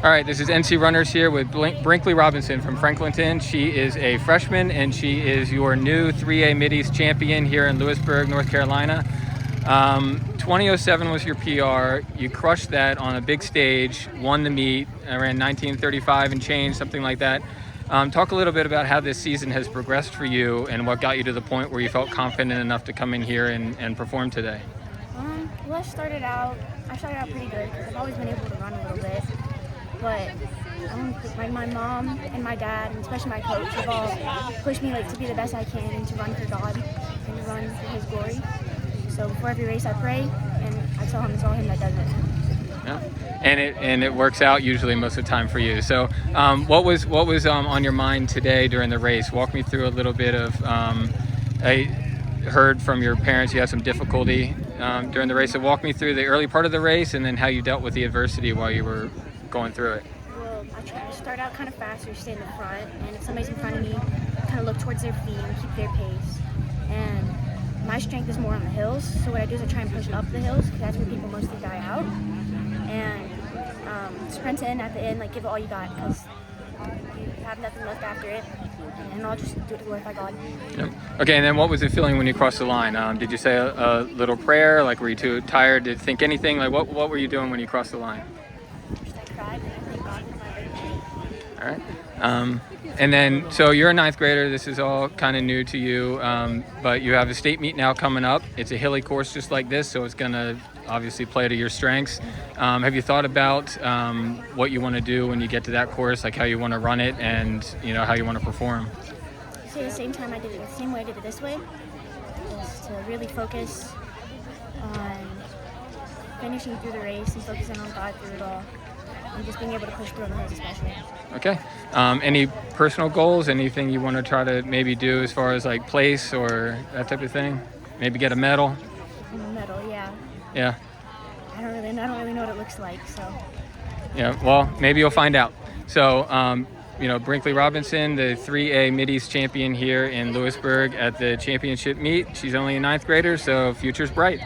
All right, this is NC Runners here with Brinkley Robinson from Franklinton. She is a freshman, and she is your new 3A Mideast champion here in Lewisburg, North Carolina. 20:07 was your PR. You crushed that on a big stage, won the meet, ran 19:35 and change, something like that. Talk a little bit about how this season has progressed for you and what got you to the point where you felt confident enough to come in here and perform today. Well, I started out pretty good because I've always been able to run a little bit. But my mom and my dad, and especially my coach, have all pushed me to be the best I can and to run for God and to run for His glory. So before every race, I pray and I tell Him it's all Him that does it. Yeah, and it works out usually most of the time for you. So what was on your mind today during the race? Walk me through a little bit of. I heard from your parents you had some difficulty during the race. So walk me through the early part of the race and then how you dealt with the adversity while you were going through it. Well, I try to start out kind of fast or stay in the front, and if somebody's in front of me, kind of look towards their feet and keep their pace. And my strength is more on the hills, so what I do is I try and push up the hills because that's where people mostly die out. And sprint in at the end, give it all you got because you have nothing left after it. And I'll just do it to glorify God. Yep. Okay, and then what was it feeling when you crossed the line? Did you say a little prayer? Were you too tired to think anything? What were you doing when you crossed the line? I cried and I thank God for my victory. All right. And then, so you're a ninth grader. This is all kind of new to you, but you have a state meet now coming up. It's a hilly course just like this, so it's going to obviously play to your strengths. Have you thought about what you want to do when you get to that course, how you want to run it and how you want to perform? So the same time I did it, the same way I did it this way, is to really focus on finishing through the race and focusing on God through it all. And just being able to push through on the hills especially. Okay. Any personal goals? Anything you want to try to maybe do as far as place or that type of thing? Maybe get a medal? A medal, yeah. Yeah. I don't really know what it looks like, so. Yeah, well, maybe you'll find out. So, Brinkley Robinson, the 3A Mideast champion here in Lewisburg at the championship meet. She's only a ninth grader, so future's bright.